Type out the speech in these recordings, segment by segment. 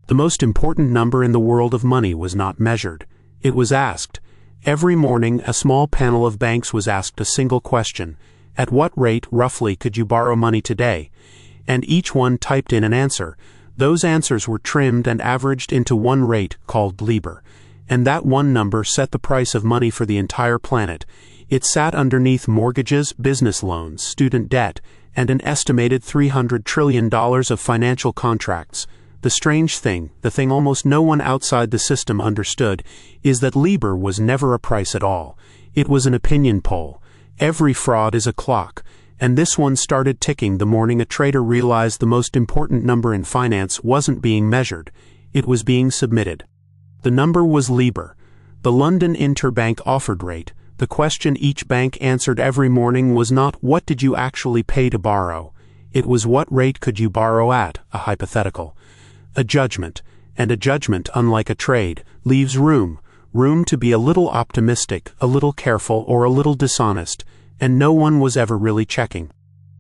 The most important number in the world of money was not measured. It was asked. Every morning, a small panel of banks was asked a single question. At what rate, roughly, could you borrow money today? And each one typed in an answer. Those answers were trimmed and averaged into one rate, called LIBOR. And that one number set the price of money for the entire planet. It sat underneath mortgages, business loans, student debt, and an estimated $300 trillion of financial contracts. The strange thing, the thing almost no one outside the system understood, is that LIBOR was never a price at all. It was an opinion poll. Every fraud is a clock, and this one started ticking the morning a trader realized the most important number in finance wasn't being measured. It was being submitted. The number was LIBOR, the London Interbank Offered Rate. The question each bank answered every morning was not what did you actually pay to borrow. It was what rate could you borrow at, a hypothetical. A judgment, and a judgment, unlike a trade, leaves room to be a little optimistic, a little careful, or a little dishonest, and no one was ever really checking.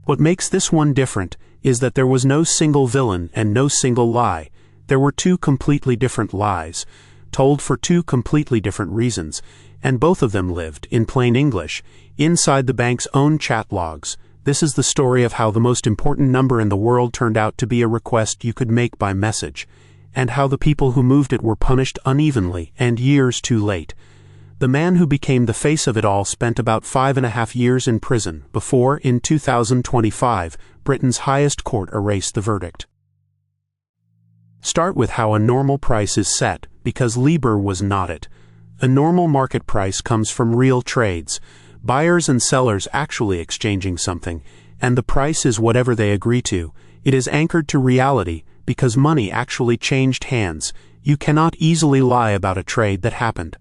What makes this one different is that there was no single villain and no single lie. There were two completely different lies, told for two completely different reasons, and both of them lived, in plain English, inside the bank's own chat logs. This is the story of how the most important number in the world turned out to be a request you could make by message, and how the people who moved it were punished unevenly and years too late. The man who became the face of it all spent about 5.5 years in prison before, in 2025, Britain's highest court erased the verdict. Start with how a normal price is set, because LIBOR was not it. A normal market price comes from real trades, buyers and sellers actually exchanging something, and the price is whatever they agree to. It is anchored to reality, because money actually changed hands. You cannot easily lie about a trade that happened.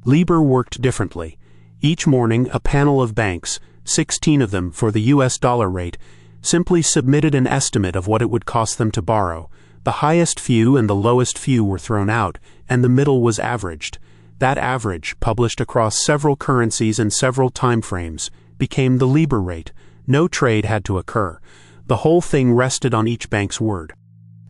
LIBOR worked differently. Each morning, a panel of banks, 16 of them for the US dollar rate, simply submitted an estimate of what it would cost them to borrow. The highest few and the lowest few were thrown out, and the middle was averaged. That average, published across several currencies and several time frames, became the LIBOR rate. No trade had to occur. The whole thing rested on each bank's word.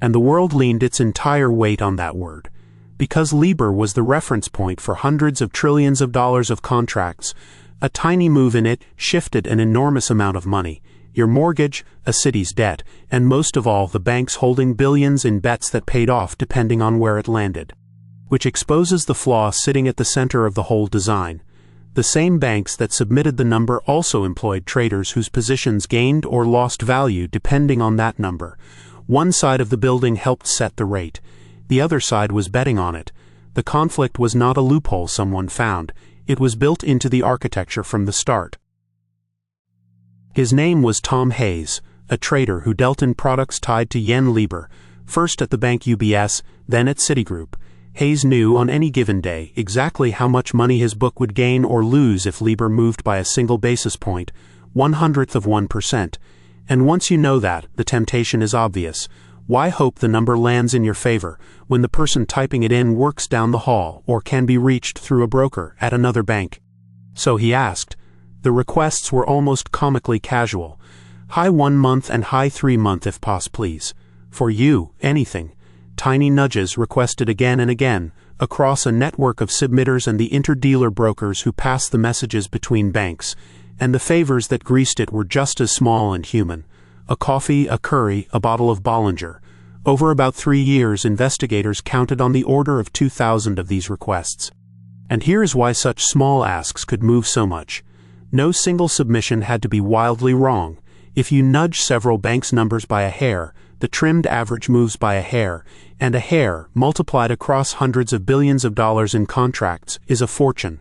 And the world leaned its entire weight on that word. Because LIBOR was the reference point for hundreds of trillions of dollars of contracts, a tiny move in it shifted an enormous amount of money. Your mortgage, a city's debt, and most of all the banks holding billions in bets that paid off depending on where it landed. Which exposes the flaw sitting at the center of the whole design. The same banks that submitted the number also employed traders whose positions gained or lost value depending on that number. One side of the building helped set the rate. The other side was betting on it. The conflict was not a loophole someone found. It was built into the architecture from the start. His name was Tom Hayes, a trader who dealt in products tied to yen LIBOR, first at the bank UBS, then at Citigroup. Hayes knew on any given day exactly how much money his book would gain or lose if LIBOR moved by a single basis point, 0.01%. And once you know that, the temptation is obvious. Why hope the number lands in your favor when the person typing it in works down the hall or can be reached through a broker at another bank? So he asked. The requests were almost comically casual. High 1 month and high 3 month if pos please. For you, anything. Tiny nudges requested again and again, across a network of submitters and the interdealer brokers who passed the messages between banks, and the favors that greased it were just as small and human. A coffee, a curry, a bottle of Bollinger. Over about 3 years, investigators counted on the order of 2,000 of these requests. And here is why such small asks could move so much. No single submission had to be wildly wrong. If you nudge several banks' numbers by a hair, the trimmed average moves by a hair, and a hair, multiplied across hundreds of billions of dollars in contracts, is a fortune.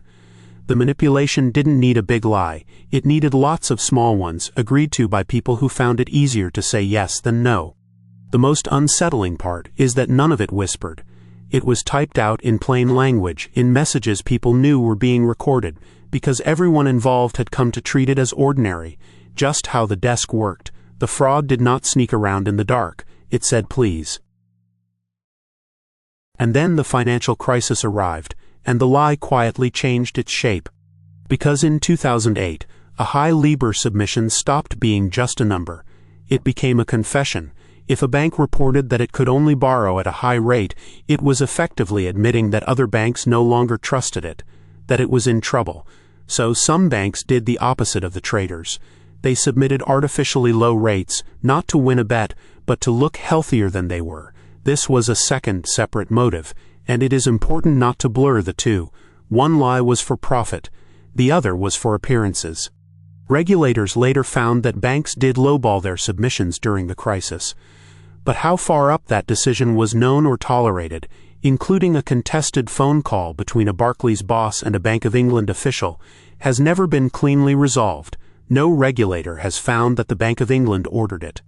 The manipulation didn't need a big lie. It needed lots of small ones, agreed to by people who found it easier to say yes than no. The most unsettling part is that none of it whispered. It was typed out in plain language, in messages people knew were being recorded, because everyone involved had come to treat it as ordinary, just how the desk worked. The fraud did not sneak around in the dark. It said please. And then the financial crisis arrived, and the lie quietly changed its shape. Because in 2008, a high LIBOR submission stopped being just a number. It became a confession. If a bank reported that it could only borrow at a high rate, it was effectively admitting that other banks no longer trusted it, that it was in trouble. So some banks did the opposite of the traders. They submitted artificially low rates, not to win a bet, but to look healthier than they were. This was a second separate motive, and it is important not to blur the two. One lie was for profit, the other was for appearances. Regulators later found that banks did lowball their submissions during the crisis. But how far up that decision was known or tolerated, including a contested phone call between a Barclays boss and a Bank of England official, has never been cleanly resolved. No regulator has found that the Bank of England ordered it.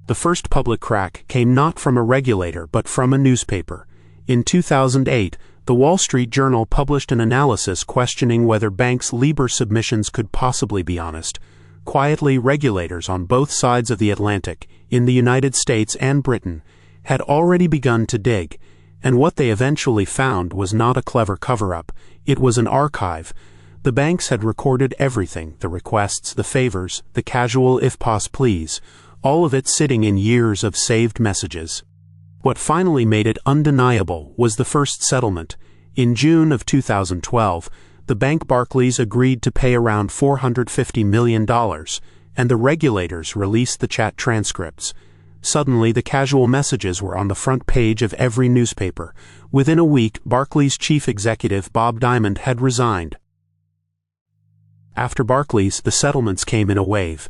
The first public crack came not from a regulator but from a newspaper. In 2008, the Wall Street Journal published an analysis questioning whether banks' LIBOR submissions could possibly be honest. Quietly, regulators on both sides of the Atlantic, in the United States and Britain, had already begun to dig, and what they eventually found was not a clever cover-up, it was an archive. The banks had recorded everything, the requests, the favors, the casual if pos please, all of it sitting in years of saved messages. What finally made it undeniable was the first settlement. In June of 2012, the bank Barclays agreed to pay around $450 million, and the regulators released the chat transcripts. Suddenly, the casual messages were on the front page of every newspaper. Within a week, Barclays' chief executive Bob Diamond had resigned. After Barclays, the settlements came in a wave.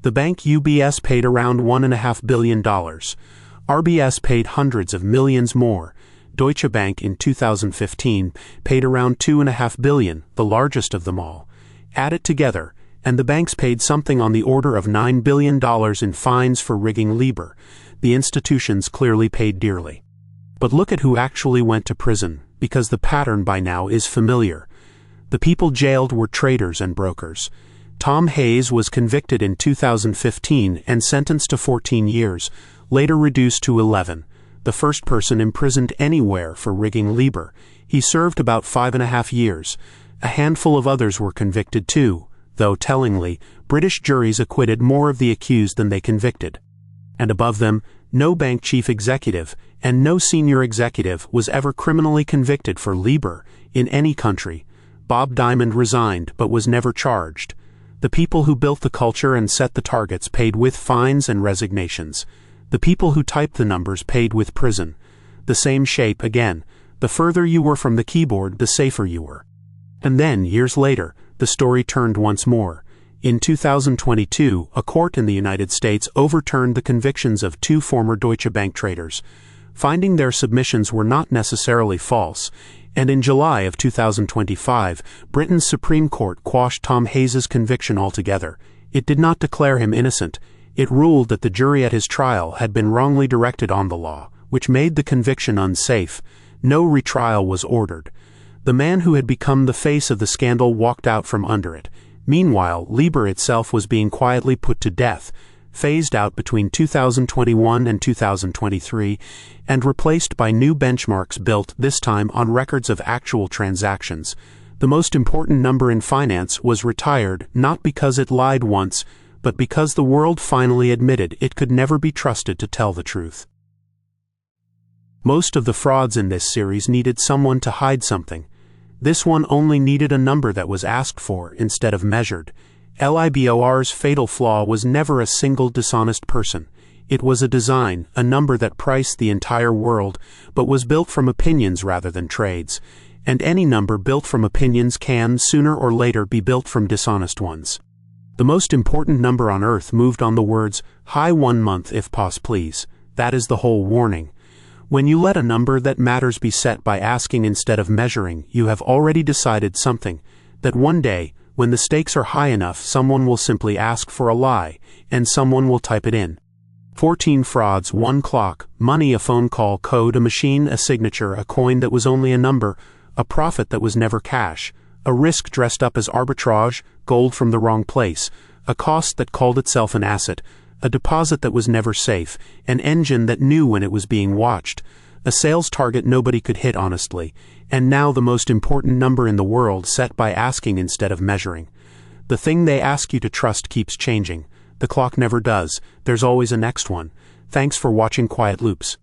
The bank UBS paid around $1.5 billion. RBS paid hundreds of millions more. Deutsche Bank in 2015 paid around $2.5 billion, the largest of them all. Add it together, and the banks paid something on the order of $9 billion in fines for rigging LIBOR. The institutions clearly paid dearly. But look at who actually went to prison, because the pattern by now is familiar. The people jailed were traders and brokers. Tom Hayes was convicted in 2015 and sentenced to 14 years, later reduced to 11. The first person imprisoned anywhere for rigging LIBOR. He served about 5.5 years. A handful of others were convicted too, though tellingly, British juries acquitted more of the accused than they convicted. And above them, no bank chief executive and no senior executive was ever criminally convicted for LIBOR in any country. Bob Diamond resigned but was never charged. The people who built the culture and set the targets paid with fines and resignations. The people who typed the numbers paid with prison. The same shape again. The further you were from the keyboard, the safer you were. And then, years later, the story turned once more. In 2022, a court in the United States overturned the convictions of 2 former Deutsche Bank traders, finding their submissions were not necessarily false. And in July of 2025, Britain's Supreme Court quashed Tom Hayes' conviction altogether. It did not declare him innocent. It ruled that the jury at his trial had been wrongly directed on the law, which made the conviction unsafe. No retrial was ordered. The man who had become the face of the scandal walked out from under it. Meanwhile, LIBOR itself was being quietly put to death, phased out between 2021 and 2023, and replaced by new benchmarks built, this time on records of actual transactions. The most important number in finance was retired, not because it lied once, but because the world finally admitted it could never be trusted to tell the truth. Most of the frauds in this series needed someone to hide something. This one only needed a number that was asked for instead of measured. LIBOR's fatal flaw was never a single dishonest person. It was a design, a number that priced the entire world, but was built from opinions rather than trades. And any number built from opinions can, sooner or later, be built from dishonest ones. The most important number on earth moved on the words, high 1 month if pos please. That is the whole warning. When you let a number that matters be set by asking instead of measuring, you have already decided something, that one day, when the stakes are high enough, someone will simply ask for a lie, and someone will type it in. 14 frauds, 1 clock, money, a phone call, code, a machine, a signature, a coin that was only a number, a profit that was never cash, a risk dressed up as arbitrage, gold from the wrong place, a cost that called itself an asset, a deposit that was never safe, an engine that knew when it was being watched, a sales target nobody could hit honestly, and now the most important number in the world set by asking instead of measuring. The thing they ask you to trust keeps changing. The clock never does. There's always a next one. Thanks for watching Quiet Loops.